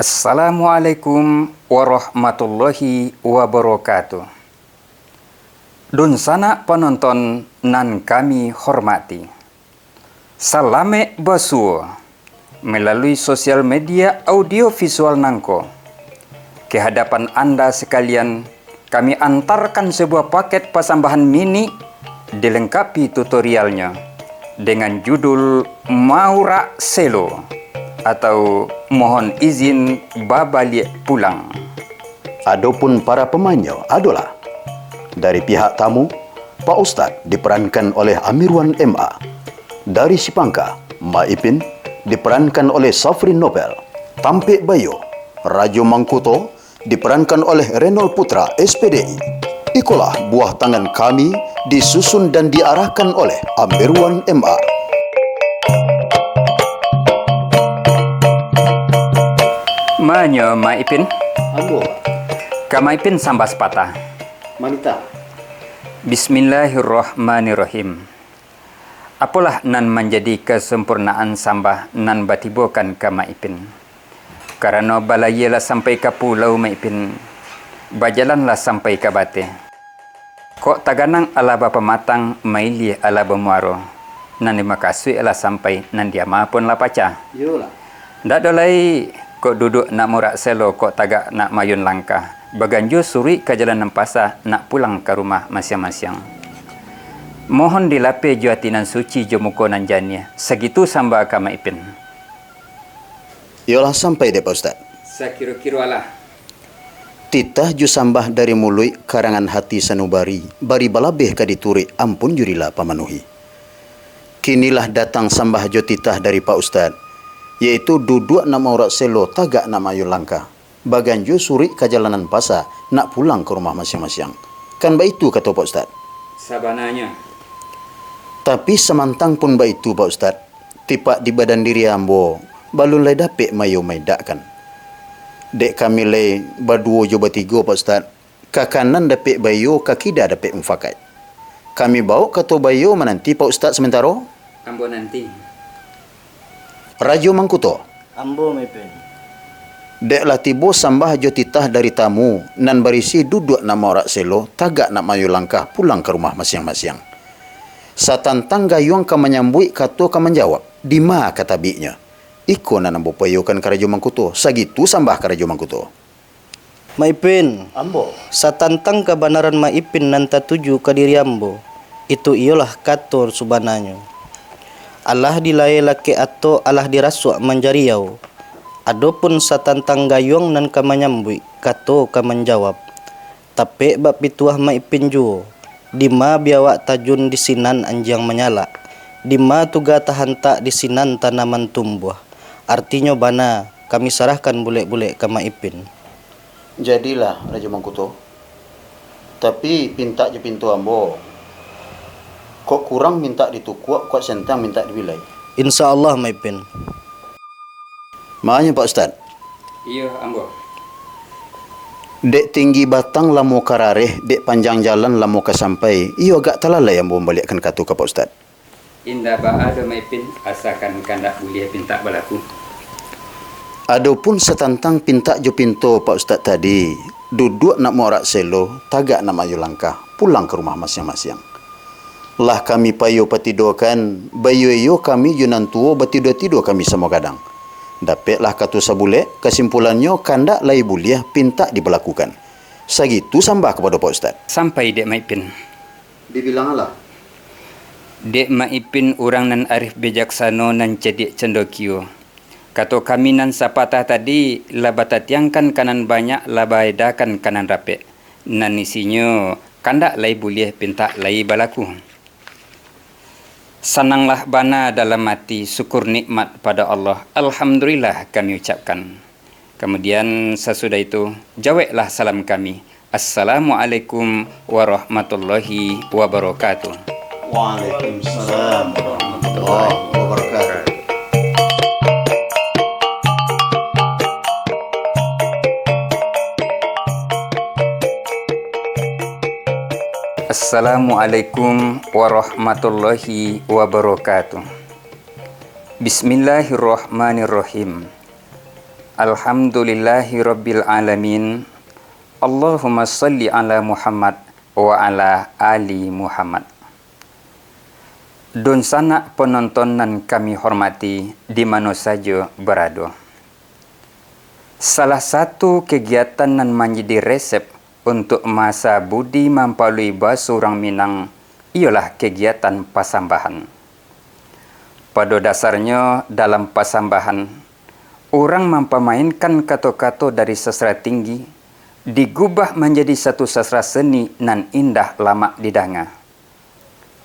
Assalamualaikum warahmatullahi wabarakatuh. Dun sana penonton nan kami hormati. Salame basu melalui sosial media audio visual nangko. Ke hadapan Anda sekalian, kami antarkan sebuah paket pasambahan mini dilengkapi tutorialnya dengan judul Maura Selo atau mohon izin babalik pulang. Adapun para pemainnya adalah dari pihak tamu, Pak Ustadz diperankan oleh Amirwan MA. Dari Sipangka, Mak Ipin diperankan oleh Safrin Nobel. Tampik Bayo, Rajo Mangkuto diperankan oleh Renol Putra SPDI. Ikulah buah tangan kami disusun dan diarahkan oleh Amirwan MA. Manyo Mak Ipin, Ambo, Kama Ipin sambas patah. Manita. Bismillahirrahmanirrahim. Apalah nan menjadi kesempurnaan sambah nan batibokan ke Mak Ipin. Karena balayalah sampai ke pulau Mak Ipin, bajalanlah sampai ke bate. Kok taganang ala bapa matang, maili ala bemuaro. Nan dimakasui ala sampai nan dia maupun la paca. Yolah. Ndak dolai kok duduk nak murak selo kok tagak nak mayun langkah. Baganjo suri ke jalan Nempasa nak pulang ke rumah masing-masing. Mohon dilape juatinan suci jomuko nan jania. Segitu samba ka Mak Ipin. Yolah sampai deh Pak Ustadz. Sakira-kira lah. Titah ju sambah dari mului karangan hati sanubari, bari balabeh ka dituri ampun jurilah pamanuhi. Kinilah datang sambah jo titah dari Pak Ustadz, yaitu duduk nama urat selo tagak nama ayu langkah. Baganjo suri ke jalanan Pasa nak pulang ke rumah masing-masing. Kan baitu kata Pak Ustadz. Sabananya. Tapi semantang pun baitu Pak Ustadz, tipak di badan diri ambo, balun lay dapik mayo maidak kan. Dek kami lay baduo jo batigo Pak Ustadz, kakanan dapik bayo, kakida dapik mufakat. Kami bawa kata bayo menanti Pak Ustadz sementara. Ambo nanti. Rajo Mangkuto. Ambo Ipin. Deklah tibo sambah jo titah dari tamu nan barisi duduk nama orang selo tagak nak mayu langkah pulang ke rumah masing-masing. Satantang gayung ka menyambui kato ka menjawab. Dima kata biknya. Iko nan ambo payukan ka Rajo Mangkuto. Sagitu sambah ka Rajo Mangkuto. Maipin. Ambo. Satantang kebenaran Maipin nan tatuju ke diri ambo. Itu ialah kator subananya. Allah dilai laki atau Allah dirasuk menjariau. Adapun satantang gayung nan kamanyambui kato kamanjawab. Tapi bab pituah Maipin juo. Dima biawak tajun di sinan anjang menyala. Dima tuga tahanta di sinan tanaman tumbuh. Artinya bana kami sarahkan bule-bule ke Maipin. Jadilah Rajo Mangkuto. Tapi pinta je pintu ambo. Kok kurang minta ditukuk, kok sentang minta dibilai. Insya Allah Maipin. Makanya Pak Ustadz. Iya ambo. Dek tinggi batang lamo karareh, dek panjang jalan lamo kasampai. Iyo agak talalai yang membalikkan katu ke Pak Ustadz. Indah baada Mak Ipin asakan kandak boleh pinta balaku. Adapun setantang pinta jo pintu Pak Ustadz tadi, duduk nak morak selo, tagak nak mayu langkah, pulang ke rumah masing-masing. Lah kami payo patidokan, bayu-yo kami junan tuo batido-tido kami semua kadang. Dapatlah katu sabule, kesimpulannya kandak lai buliah pinta diberlakukan. Sagitu sambah kepada Pak Ustadz. Sampai Dek Mak Ipin. Dibilang Allah. Dek Mak Ipin orang nan arif bijaksana nan cedik cendokio. Kato kami nan sapatah tadi labatatiangkan kanan banyak labaedakan kanan rapek. Nan isinya kandak lai boleh pinta lai balaku. Senanglah bana dalam hati syukur nikmat pada Allah. Alhamdulillah kami ucapkan. Kemudian sesudah itu jawablah salam kami. Assalamualaikum warahmatullahi wabarakatuh. Waalaikumsalam warahmatullahi wabarakatuh. Assalamualaikum warahmatullahi wabarakatuh. Bismillahirrahmanirrahim. Alhamdulillahi Rabbil Alamin. Allahumma salli ala Muhammad wa ala ali Muhammad. Don sanak penonton nan kami hormati di mana saja berada. Salah satu kegiatan nan menjadi resep untuk masa budi mampalui bahasa orang Minang ialah kegiatan pasambahan. Pada dasarnya dalam pasambahan, orang mempemainkan kata-kata dari sastra tinggi digubah menjadi satu sastra seni nan indah lama didanga.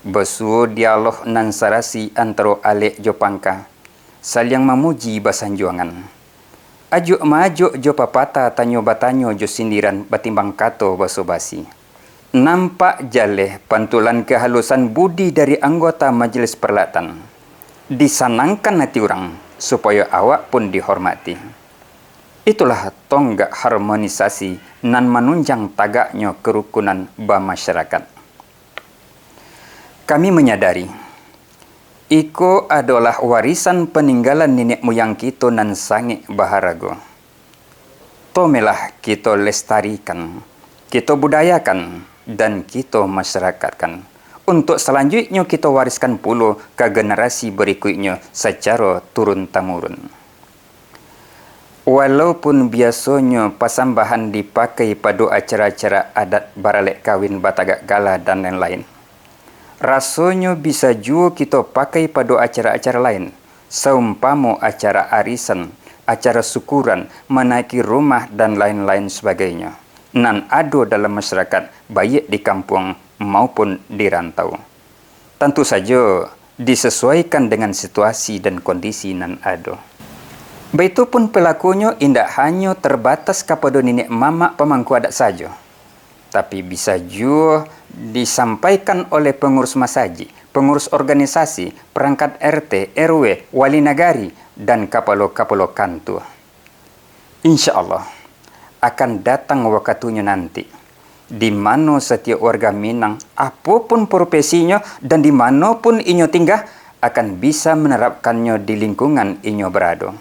Bersuo dialog nan sarasi antara Alek jo Pangka saling memuji basanjuangan. Ajuk majuk jo papata tanyo batanyo jo sindiran batimbang kato baso basi. Nampak jaleh pantulan kehalusan budi dari anggota majelis perlatan. Disanangkan hati orang supaya awak pun dihormati. Itulah tonggak harmonisasi nan menunjang tagaknya kerukunan masyarakat. Kami menyadari, iko adalah warisan peninggalan nenek moyang kita nan sangat baharago. Tomelah kita lestarikan, kita budayakan, dan kita masyarakatkan. Untuk selanjutnya kita wariskan pula ke generasi berikutnya secara turun-temurun. Walaupun biasanya pasambahan dipakai pada acara-acara adat baralek kawin batagak gala dan lain-lain, rasanya bisa juga kita pakai pada acara-acara lain, seumpama acara arisan, acara syukuran, menaiki rumah dan lain-lain sebagainya. Nan ada dalam masyarakat, baik di kampung maupun di rantau. Tentu saja disesuaikan dengan situasi dan kondisi nan ada. Begitupun pelakunya indak hanya terbatas kepada nenek mamak pemangku adat saja, tapi bisa juga disampaikan oleh pengurus masaji, pengurus organisasi, perangkat RT, RW, wali nagari, dan kapalo-kapalo kantor. Insya Allah akan datang waktunya nanti, di mana setiap warga Minang, apapun profesinya dan di manapun inyo tinggal, akan bisa menerapkannya di lingkungan inyo berada.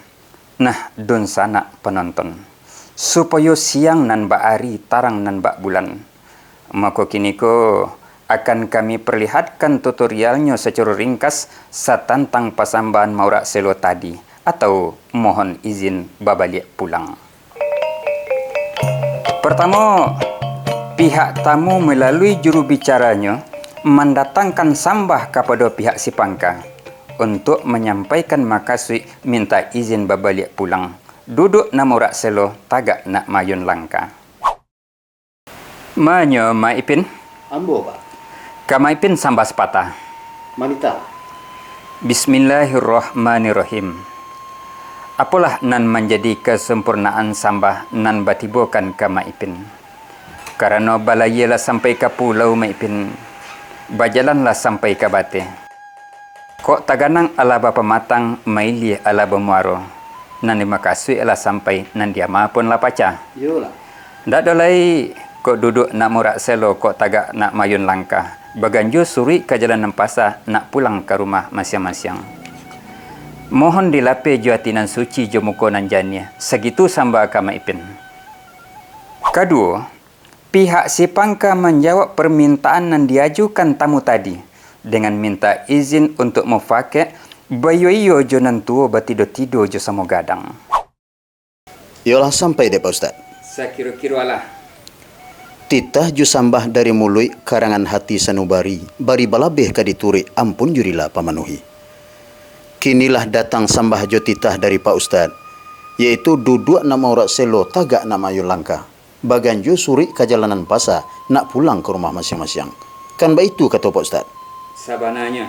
Nah, don sanak penonton, supaya siang nan bak ari, tarang nan bak bulan, maka kini ko akan kami perlihatkan tutorialnya secara ringkas satantang pasambahan maurak selo tadi, atau mohon izin babalik pulang. Pertama, pihak tamu melalui juru bicaranya mendatangkan sambah kepada pihak si Pangka untuk menyampaikan makasih minta izin babalik pulang. Duduk namurak selo tagak nak mayun langka. Manyo Maipin? Ambo, Pak. Ka Maipin sambah sepatah. Manita. Bismillahirrahmanirrahim. Apalah nan menjadi kesempurnaan sambah nan batibokan ka Maipin. Karena balayelah sampai ke pulau Maipin, bajalanlah sampai ke bate. Kok taganang ala bapa matang, maili ala bamuaro. Nan makasih ala sampai nan dia pun la paca. Yolah. Ndak dolai kok duduk nak murak selo kok tagak nak mayun langkah. Baganjo suri ke jalan nempasa nak pulang ke rumah masing-masing. Mohon dilape juatinan suci jomuko nan jania. Segitu samba ka Maipin. Kedua, pihak si Pangka menjawab permintaan yang diajukan tamu tadi dengan minta izin untuk memakai bayo iyo jonan tua batido-tido jo samo gadang. Yolah sampai deh Pak Ustaz. Sakira-kira lah. Titah ju sambah dari mului karangan hati sanubari, bari balabeh kadituri ampun jurilah pamanuhi. Kinilah datang sambah jo titah dari Pak Ustaz, yaitu duduk nama urat selo tagak nama ayu langkah. Baganjo suri ke jalanan pasa nak pulang ke rumah masing-masing. Kan baitu kata Pak Ustaz. Sabananya.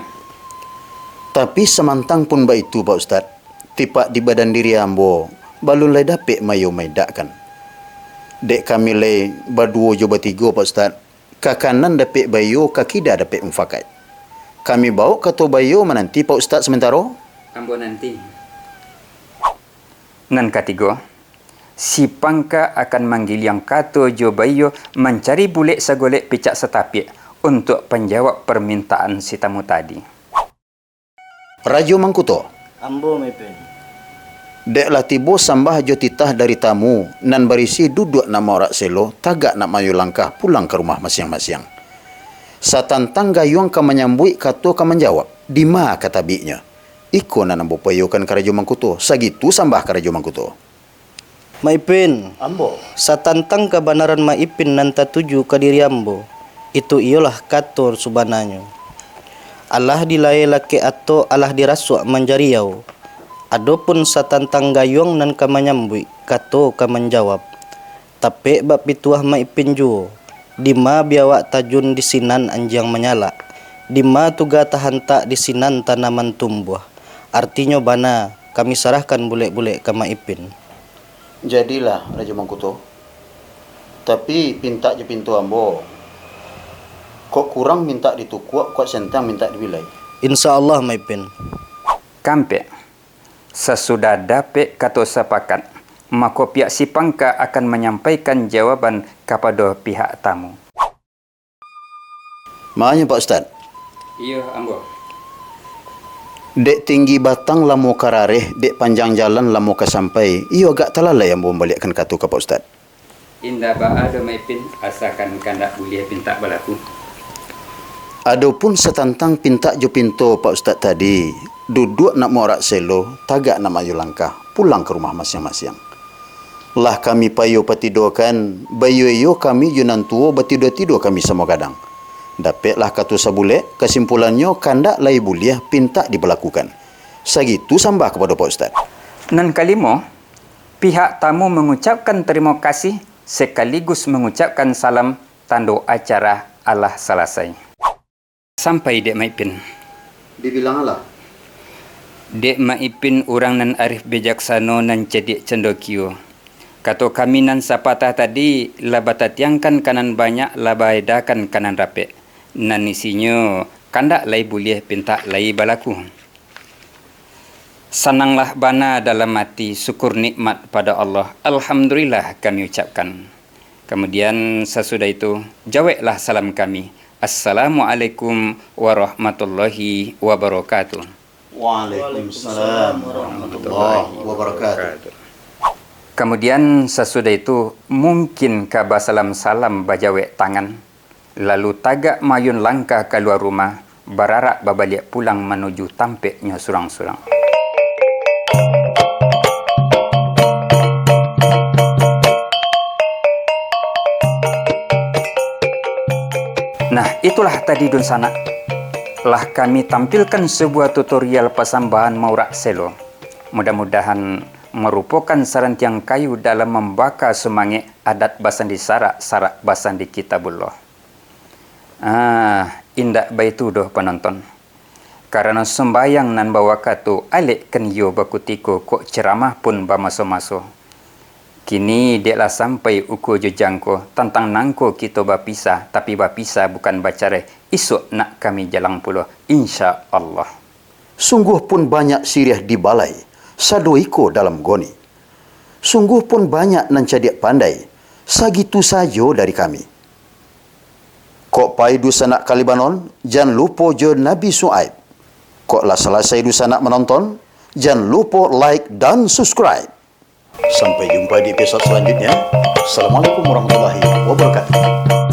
Tapi semantang pun baitu Pak Ustaz. Tipak di badan diri ambo balun lai dapik mayo maidak kan. Dek kami lai baduo jo batigo Pak Ustaz. Kakanan dapik bayo kakida dapik mufakat. Kami bawa kata bayo menanti Pak Ustaz sementara. Ambo nanti. Nan katigo. Si Pangka akan manggil yang kato jo bayo mencari bulik sagolek picak setapik untuk penjawab permintaan si tamu tadi. Rajo Mangkuto. Ambo Maipin. Deklah tibo sambah jo titah dari tamu nan berisi duduk nama orang selo tagak nak mayu langkah pulang ke rumah masing-masing. Satantang gayung ka menyambui kato ka menjawab. Dima kata biknya. Iko nan ambo payukan karajo mangkuto. Sagitu sambah karajo mangkuto. Maipin, Ambo. satantang kebenaran maipin nan tatuju ke diri ambo. Itu ialah kator subananyo. Allah dilai laki atau Allah dirasuk menjariau. Adapun satantang gayung nan kamanyambui kato kamanjawab. Tapi bab pituah maipin juo. Dima biawak tajun di sinan anjang menyala. Dima tuga tahanta di sinan tanaman tumbuh. Artinya bana kami sarahkan bule-bule ke maipin. Jadilah Raja Mangkuto. Tapi pinta je pintu ambo. Kok kurang minta ditukuk, kok sentang minta dibilai. Insya Allah maipin. Kampe, sesudah dapet kata sepakat, maka pihak si pangka akan menyampaikan jawaban kepada pihak tamu. Makanya Pak Ustaz, Iya, ambo. dek tinggi batang lamo karareh, dek panjang jalan lamo kasampai. Iyo agak talalai yang membalikkan kata ke Pak Ustaz. Indah ba'ada maipin, asalkan kandak boleh pinta berlaku. Adapun setantang pinta jo pintu Pak Ustaz tadi, duduk nak morak selo, tagak nak mayu langkah, pulang ke rumah masing-masing. Lah kami payo patidokan, bayu-yo kami junan tuo batido-tido kami semua kadang. Dapatlah kata sabule, kesimpulannya kandak lai buliah pinta diberlakukan. Sagitu sambah kepada Pak Ustaz. Nan kalimo, pihak tamu mengucapkan terima kasih sekaligus mengucapkan salam tanda acara Allah selesai. Sampai Dek Maipin. Dibilang Allah. Dek Maipin orang nan arif bijaksana nan cedik cendokio. Kato kami nan sapatah tadi, labatatiangkan kanan banyak, labaedakan kanan rapek. Nan isinya, kandak lai boleh pinta lai balaku. Senanglah bana dalam hati, syukur nikmat pada Allah. Alhamdulillah kami ucapkan. Kemudian sesudah itu, jawablah salam kami. Assalamualaikum warahmatullahi wabarakatuh. Waalaikumsalam warahmatullahi wabarakatuh. Kemudian sesudah itu mungkin kaba salam-salam bajawek tangan. Lalu tagak mayun langkah keluar rumah, bararak babalik pulang menuju tampeknya surang-surang. Nah, itulah tadi Dun Sanak. Lah kami tampilkan sebuah tutorial pasambahan maurak selo. Mudah-mudahan merupakan sarantiang kayu dalam membaka semangat adat basandi sarak basandi kitabullah. Indak baitu doh penonton. Karena sembayang nan bawa katu alik ken yo bakutiko kok ceramah pun bamaso-maso. Kini deklah sampai uku jejangko tentang nangko kita bapisa, tapi bapisa bukan bacare. Esok nak kami jalan pulau, insya Allah. Sungguh pun banyak siriah di balai, sadoiko dalam goni. Sungguh pun banyak nan cadiak pandai, sagitu sajo dari kami. Kok pai dusanak Kalibanon, jangan lupa jo Nabi Su'aib. Kok lah selesai dusanak menonton, jangan lupa like dan subscribe. Sampai jumpa di episode selanjutnya. Assalamualaikum warahmatullahi wabarakatuh.